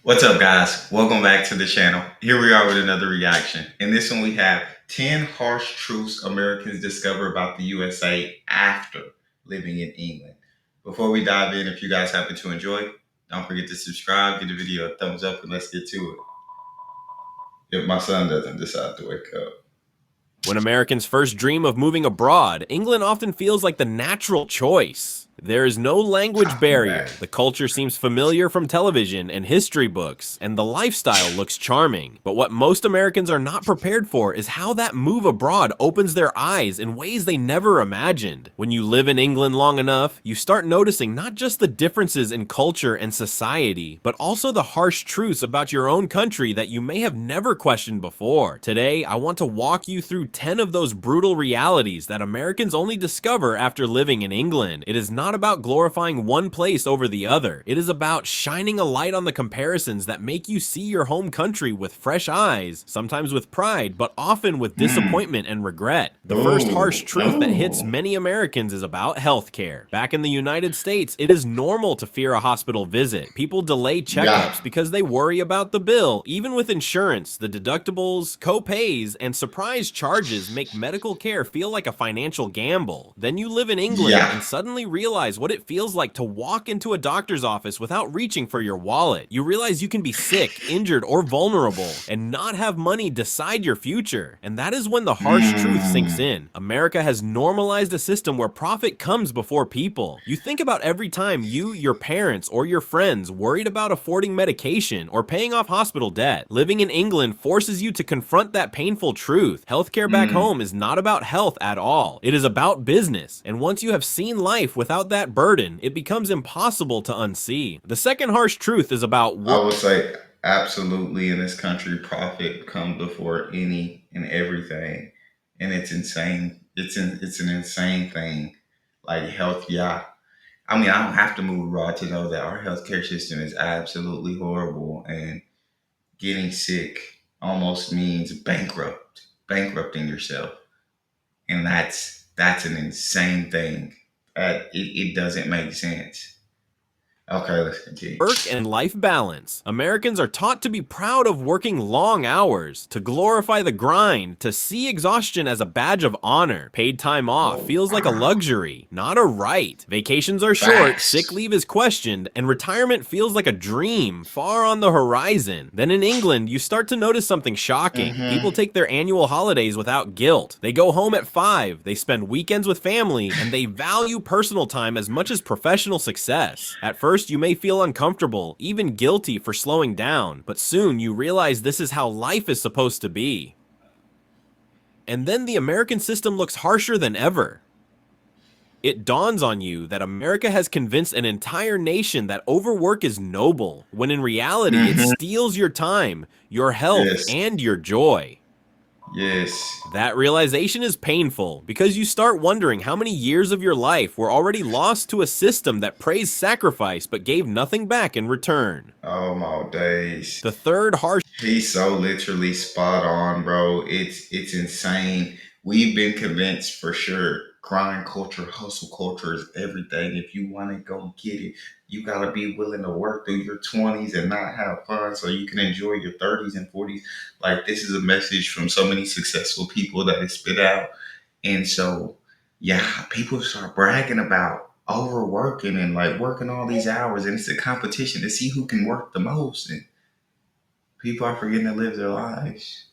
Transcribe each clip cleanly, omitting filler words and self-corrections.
What's up, guys? Welcome back to the channel. Here we are with another reaction. In this one, we have 10 harsh truths Americans discover about the USA after living in England. Before we dive in, if you guys happen to enjoy, don't forget to subscribe, give the video a thumbs up, and let's get to it. If my son doesn't decide to wake up. When Americans first dream of moving abroad, England often feels like the natural choice. There is no language barrier, the culture seems familiar from television and history books, and the lifestyle looks charming. But what most Americans are not prepared for is how that move abroad opens their eyes in ways they never imagined. When you live in England long enough, you start noticing not just the differences in culture and society, but also the harsh truths about your own country that you may have never questioned before. Today, I want to walk you through 10 of those brutal realities that Americans only discover after living in England. It is not about glorifying one place over the other. It is about shining a light on the comparisons that make you see your home country with fresh eyes, sometimes with pride, but often with disappointment and regret. The first harsh truth that hits many Americans is about healthcare. Back in the United States, it is normal to fear a hospital visit. People delay checkups because they worry about the bill. Even with insurance, the deductibles, co-pays, and surprise charges make medical care feel like a financial gamble. Then you live in England and suddenly realize what it feels like to walk into a doctor's office without reaching for your wallet. You realize you can be sick, injured, or vulnerable, and not have money decide your future. And that is when the harsh truth sinks in. America has normalized a system where profit comes before people. You think about every time you, your parents, or your friends worried about affording medication or paying off hospital debt. Living in England forces you to confront that painful truth. Healthcare back home is not about health at all. It is about business. And once you have seen life without that burden, it becomes impossible to unsee. The second harsh truth is about I would say absolutely in this country, profit comes before any and everything. And it's insane. It's an insane thing. Like health, yeah. I mean, I don't have to move abroad to know that our healthcare system is absolutely horrible, and getting sick almost means bankrupting yourself, and that's an insane thing. It doesn't make sense. Okay, let's continue. work and life balance. Americans are taught to be proud of working long hours, to glorify the grind, to see exhaustion as a badge of honor. Paid time off feels like a luxury, not a right. Vacations are short, sick leave is questioned, and retirement feels like a dream far on the horizon. Then in England, you start to notice something shocking. People take their annual holidays without guilt. They go home at 5, they spend weekends with family, and they value personal time as much as professional success. At first, you may feel uncomfortable, even guilty for slowing down, but soon you realize this is how life is supposed to be. And then the American system looks harsher than ever. It dawns on you that America has convinced an entire nation that overwork is noble, when in reality it steals your time, your health, Yes. and your joy. Yes. That realization is painful because you start wondering how many years of your life were already lost to a system that praised sacrifice but gave nothing back in return. Oh my days. The third harsh He's so literally spot on, bro. It's insane. We've been convinced for sure. Grind culture, hustle culture is everything. If you want to go get it, you gotta be willing to work through your 20s and not have fun so you can enjoy your 30s and 40s. Like this is a message from so many successful people that is spit out. And so yeah, people start bragging about overworking and like working all these hours, and it's a competition to see who can work the most. And people are forgetting to live their lives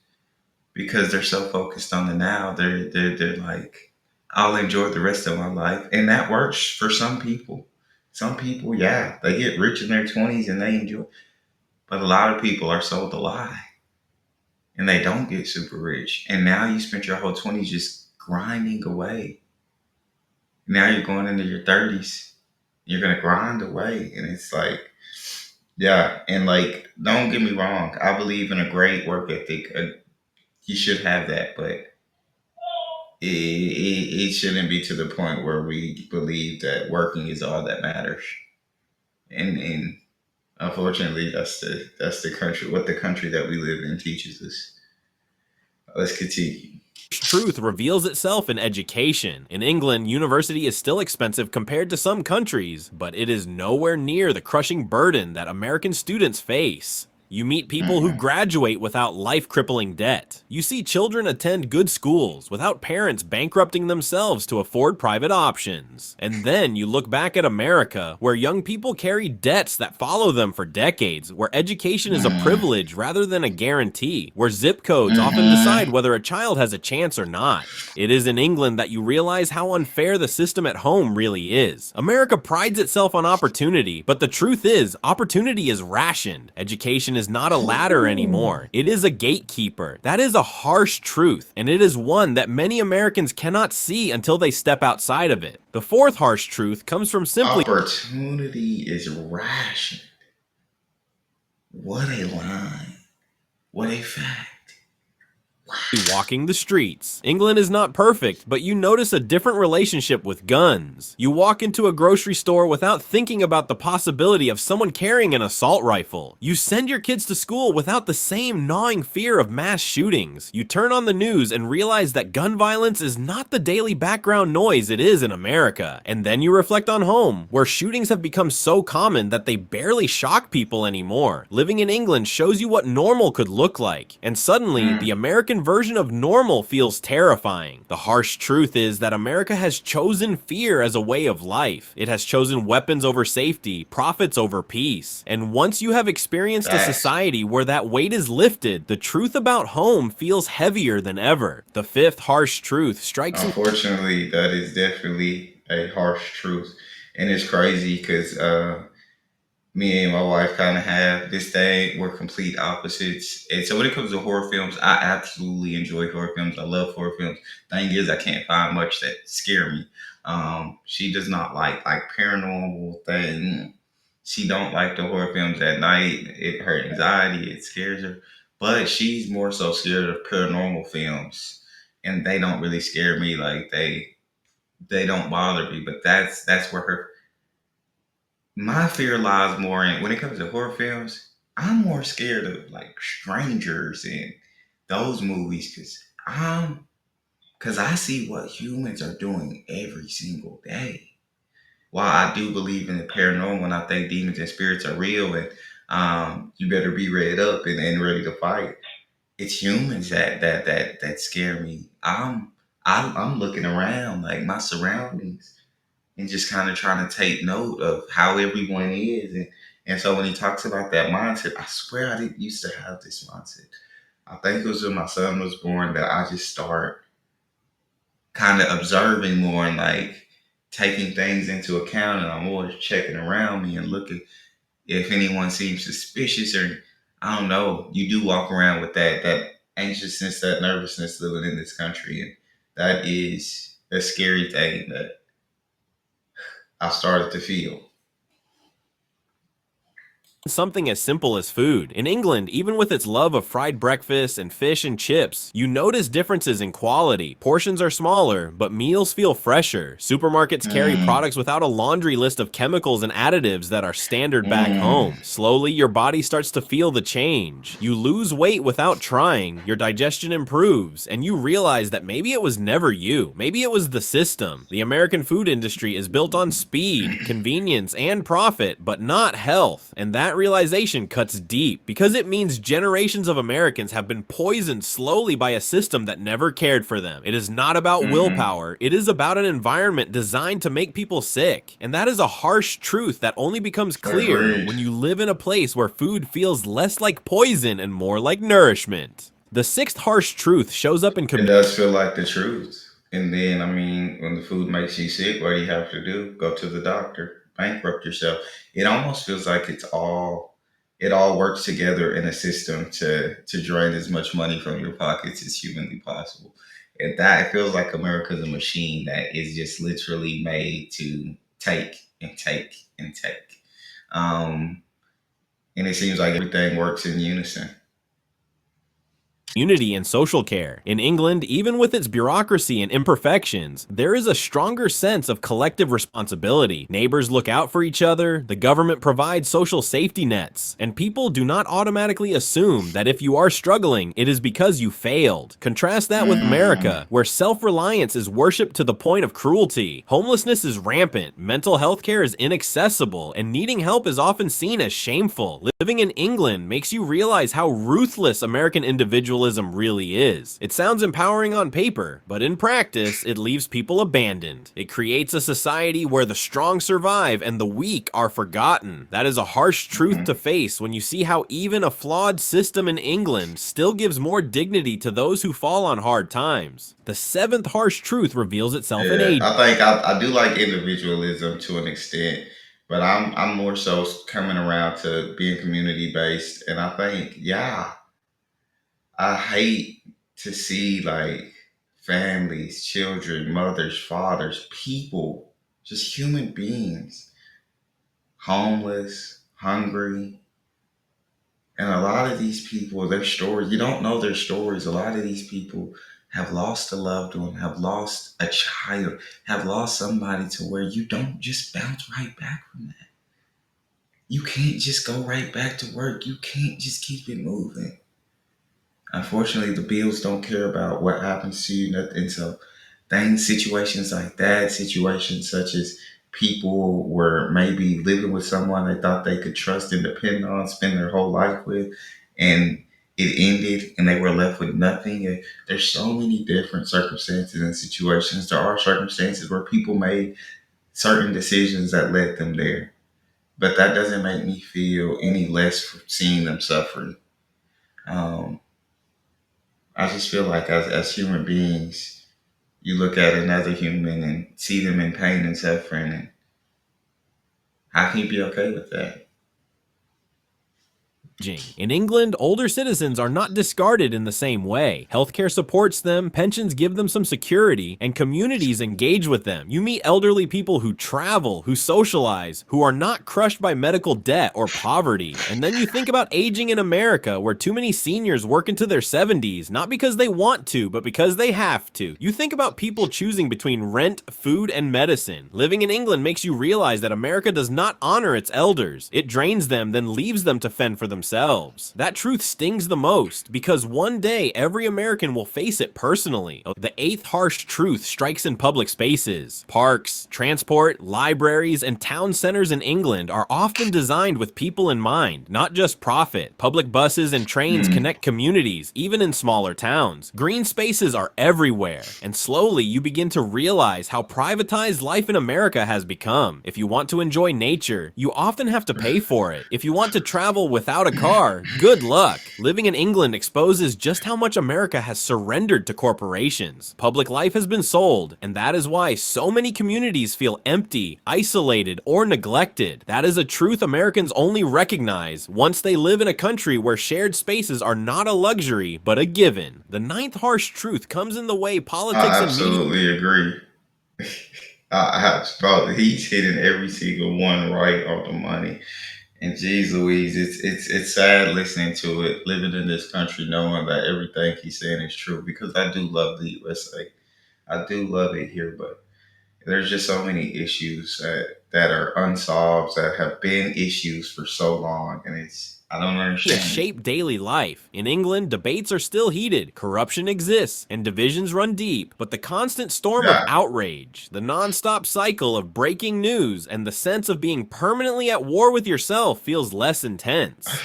because they're so focused on the now. They're like, I'll enjoy the rest of my life, and that works for some people. Some people, yeah, they get rich in their 20s and they enjoy, but a lot of people are sold a lie and they don't get super rich. And now you spent your whole 20s just grinding away. Now you're going into your 30s, you're gonna grind away, and it's like, yeah, and like, don't get me wrong, I believe in a great work ethic. You should have that, but it shouldn't be to the point where we believe that working is all that matters. And unfortunately, that's the country, what the country that we live in teaches us. Let's continue. Truth reveals itself in education. In England, university is still expensive compared to some countries, but it is nowhere near the crushing burden that American students face. You meet people who Mm-mm. graduate without life-crippling debt. You see children attend good schools without parents bankrupting themselves to afford private options. And then you look back at America, where young people carry debts that follow them for decades, where education is a Mm-mm. privilege rather than a guarantee, where zip codes often Mm-mm. decide whether a child has a chance or not. It is in England that you realize how unfair the system at home really is. America prides itself on opportunity, but the truth is, opportunity is rationed. Education is not a ladder Ooh. anymore. It is a gatekeeper. That is a harsh truth, and it is one that many Americans cannot see until they step outside of it. The fourth harsh truth comes from simply Opportunity is ration. What a line. What a fact. walking the streets. England is not perfect, but you notice a different relationship with guns. You walk into a grocery store without thinking about the possibility of someone carrying an assault rifle. You send your kids to school without the same gnawing fear of mass shootings. You turn on the news and realize that gun violence is not the daily background noise it is in America. And then you reflect on home, where shootings have become so common that they barely shock people anymore. Living in England shows you what normal could look like, and suddenly, the Mm. American version of normal feels terrifying. The harsh truth is that America has chosen fear as a way of life. It has chosen weapons over safety, profits over peace. And once you have experienced a Facts. society where that weight is lifted, the truth about home feels heavier than ever. The fifth harsh truth strikes in Unfortunately, that is definitely a harsh truth. And it's crazy because me and my wife kind of have this thing. We're complete opposites. And so when it comes to horror films, I absolutely enjoy horror films. I love horror films. Thing is, I can't find much that scare me. She does not like paranormal thing. She don't like the horror films at night. It her anxiety. It scares her. But she's more so scared of paranormal films, and they don't really scare me. Like they don't bother me. But that's where her my fear lies more in when it comes to horror films. I'm more scared of like strangers and those movies because I see what humans are doing every single day. While I do believe in the paranormal and I think demons and spirits are real and you better be read up and ready to fight. It's humans that scare me. I'm looking around like my surroundings and just kind of trying to take note of how everyone is. And so when he talks about that mindset, I swear I didn't used to have this mindset. I think it was when my son was born that I just start kind of observing more and like taking things into account. And I'm always checking around me and looking if anyone seems suspicious or I don't know. You do walk around with that anxiousness, that nervousness living in this country, and that is a scary thing that I started to feel. something as simple as food. In England, even with its love of fried breakfast and fish and chips, you notice differences in quality. Portions are smaller, but meals feel fresher. Supermarkets carry Mm, products without a laundry list of chemicals and additives that are standard back mm. home. Slowly, your body starts to feel the change. You lose weight without trying, your digestion improves, and you realize that maybe it was never you. Maybe it was the system. The American food industry is built on speed, convenience, and profit, but not health. And that realization cuts deep because it means generations of Americans have been poisoned slowly by a system that never cared for them. It is not about Mm-mm. willpower, it is about an environment designed to make people sick. And that is a harsh truth that only becomes clear Agreed. when you live in a place where food feels less like poison and more like nourishment. The sixth harsh truth shows up in It does feel like the truth. And then, I mean, when the food makes you sick, what do you have to do? Go to the doctor, bankrupt yourself. It almost feels like it all works together in a system to drain as much money from your pockets as humanly possible. And that it feels like America's a machine that is just literally made to take and take and take. Um, and it seems like everything works in unison. community and social care. In England, even with its bureaucracy and imperfections, there is a stronger sense of collective responsibility. Neighbors look out for each other, the government provides social safety nets, and people do not automatically assume that if you are struggling, it is because you failed. Contrast that with Mm, America, where self-reliance is worshipped to the point of cruelty. Homelessness is rampant, mental health care is inaccessible, and needing help is often seen as shameful. Living in England makes you realize how ruthless American individualism really is. It sounds empowering on paper, but in practice, it leaves people abandoned. It creates a society where the strong survive and the weak are forgotten. That is a harsh truth to face when you see how even a flawed system in England still gives more dignity to those who fall on hard times. The seventh harsh truth reveals itself in yeah, age. I think I do like individualism to an extent, but I'm more so coming around to being community based, and I think yeah, I hate to see like families, children, mothers, fathers, people, just human beings, homeless, hungry. And a lot of these people, their stories, you don't know their stories. A lot of these people have lost a loved one, have lost a child, have lost somebody to where you don't just bounce right back from that. You can't just go right back to work. You can't just keep it moving. Unfortunately, the bills don't care about what happens to you, nothing. So things, situations like that, situations such as people were maybe living with someone they thought they could trust and depend on, spend their whole life with, and it ended and they were left with nothing. And there's so many different circumstances and situations. There are circumstances where people made certain decisions that led them there. But that doesn't make me feel any less for seeing them suffering. Um, I just feel like as human beings, you look at another human and see them in pain and suffering, and how can you be okay with that? In England, older citizens are not discarded in the same way. Healthcare supports them, pensions give them some security, and communities engage with them. You meet elderly people who travel, who socialize, who are not crushed by medical debt or poverty. And then you think about aging in America, where too many seniors work into their 70s, not because they want to, but because they have to. You think about people choosing between rent, food, and medicine. Living in England makes you realize that America does not honor its elders. It drains them, then leaves them to fend for themselves. That truth stings the most because one day every American will face it personally. The eighth harsh truth strikes in public spaces. Parks, transport, libraries, and town centers in England are often designed with people in mind, not just profit. Public buses and trains Mm. connect communities, even in smaller towns. Green spaces are everywhere, and slowly you begin to realize how privatized life in America has become. If you want to enjoy nature, you often have to pay for it. If you want to travel without a car, good luck. Living in England exposes just how much America has surrendered to corporations. Public life has been sold, and that is why so many communities feel empty, isolated, or neglected. That is a truth Americans only recognize once they live in a country where shared spaces are not a luxury, but a given. The ninth harsh truth comes in the way politics I and media absolutely agree. Bro, he's hitting every single one right on the money. And geez Louise, it's sad listening to it, living in this country, knowing that everything he's saying is true. Because I do love the USA, I do love it here, but there's just so many issues that are unsolved that have been issues for so long, and it's I don't understand it. shape daily life. In England, debates are still heated, corruption exists, and divisions run deep, but the constant storm of Yeah. outrage, the non-stop cycle of breaking news, and the sense of being permanently at war with yourself feels less intense.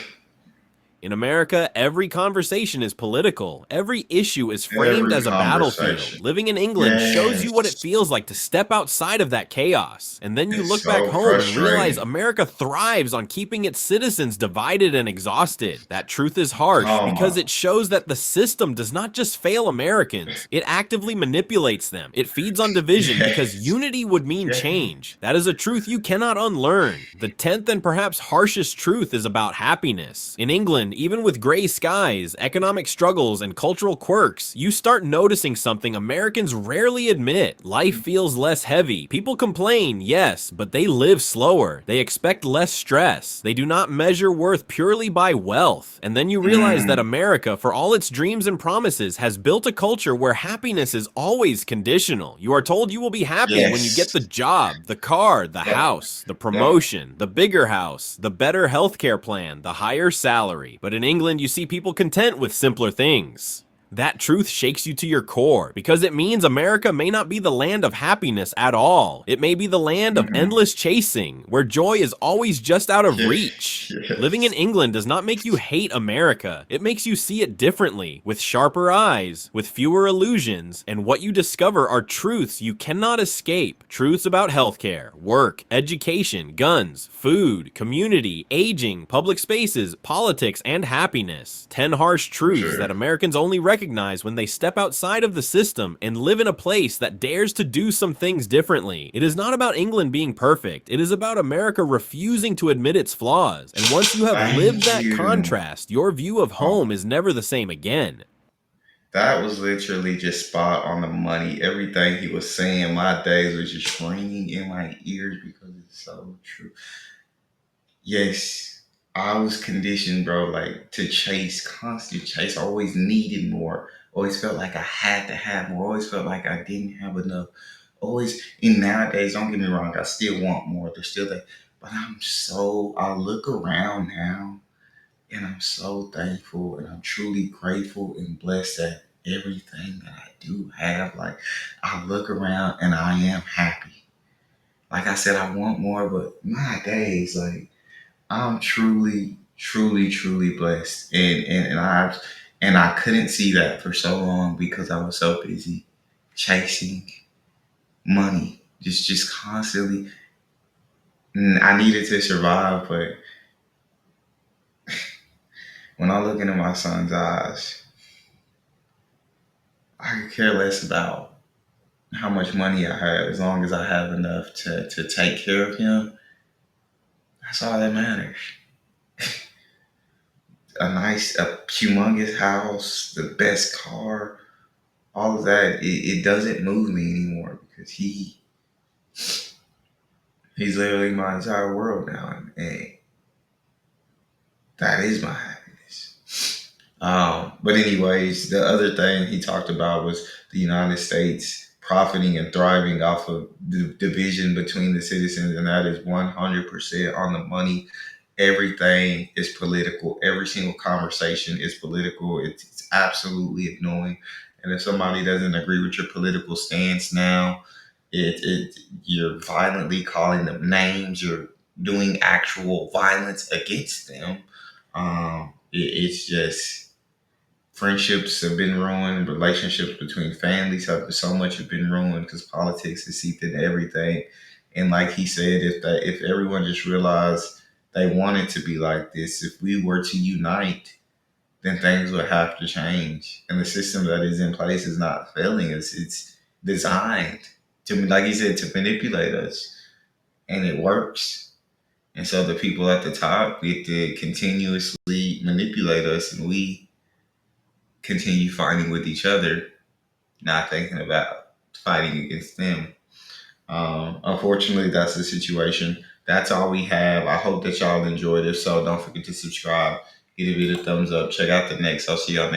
In America, every conversation is political. Every issue is framed Every as a battlefield. conversation. Living in England shows you what it Yes. feels like to step outside of that chaos. And then you It's look back so home and realize frustrating. America thrives on keeping its citizens divided and exhausted. That truth is harsh Oh because my. it shows that the system does not just fail Americans, it actively manipulates them. It feeds on division because Yes. unity would mean Yes. change. That is a truth you cannot unlearn. The 10th and perhaps harshest truth is about happiness. In England, even with gray skies, economic struggles, and cultural quirks, you start noticing something Americans rarely admit. Life feels less heavy. People complain, yes, but they live slower. They expect less stress. They do not measure worth purely by wealth. And then you realize that Mm, America, for all its dreams and promises, has built a culture where happiness is always conditional. You are told you will be happy when you get the yes. job, the car, the Yep. house, the Yep. promotion, the bigger house, the better healthcare plan, the higher salary. But in England, you see people content with simpler things. That truth shakes you to your core because it means America may not be the land of happiness at all. It may be the land of Hmm. endless chasing, where joy is always just out of Yes. reach. Living in Yes. England does not make you hate America. It makes you see it differently, with sharper eyes, with fewer illusions, and what you discover are truths you cannot escape. Truths about healthcare, work, education, guns, food, community, aging, public spaces, politics, and happiness. 10 harsh For truths sure. that Americans only recognize when they step outside of the system and live in a place that dares to do some things differently. It is not about England being perfect. It is about America refusing to admit its flaws. And once you have lived Thank that you. contrast, your view of Oh, home is never the same again. that was literally just spot on the money. Everything he was saying, my days was just ringing in my ears because it's so true. Yes, I was conditioned, bro, like to chase, constant chase. I always needed more. Always felt like I had to have more. Always felt like I didn't have enough. Always, and nowadays, don't get me wrong, I still want more. There's still that. But I look around now and I'm so thankful and I'm truly grateful and blessed that everything that I do have, like, I look around and I am happy. Like I said, I want more, but my days, like, I'm truly, truly, truly blessed, and I couldn't see that for so long because I was so busy chasing money, just constantly. I needed to survive, but when I look into my son's eyes, I could care less about how much money I have as long as I have enough to take care of him. That's all that matters. A humongous house, the best car, all of that, it doesn't move me anymore because he's literally my entire world now, and that is my happiness. But anyways, the other thing he talked about was the United States profiting and thriving off of the division between the citizens, and that is 100% on the money. Everything is political. Every single conversation is political. It's absolutely annoying. And if somebody doesn't agree with your political stance now, you're violently calling them names. You're doing actual violence against them. It's just friendships have been ruined. Relationships between families have so much have been ruined because politics has seeped into everything. And like he said, if everyone just realized they wanted to be like this, if we were to unite, then things would have to change. And the system that is in place is not failing us. It's designed to, like he said, to manipulate us, and it works. And so the people at the top get to continuously manipulate us, and we continue fighting with each other, not thinking about fighting against them. Unfortunately, that's the situation. That's all we have. I hope that y'all enjoyed. If so, don't forget to subscribe, give it a thumbs up. Check out the next. I'll see y'all next.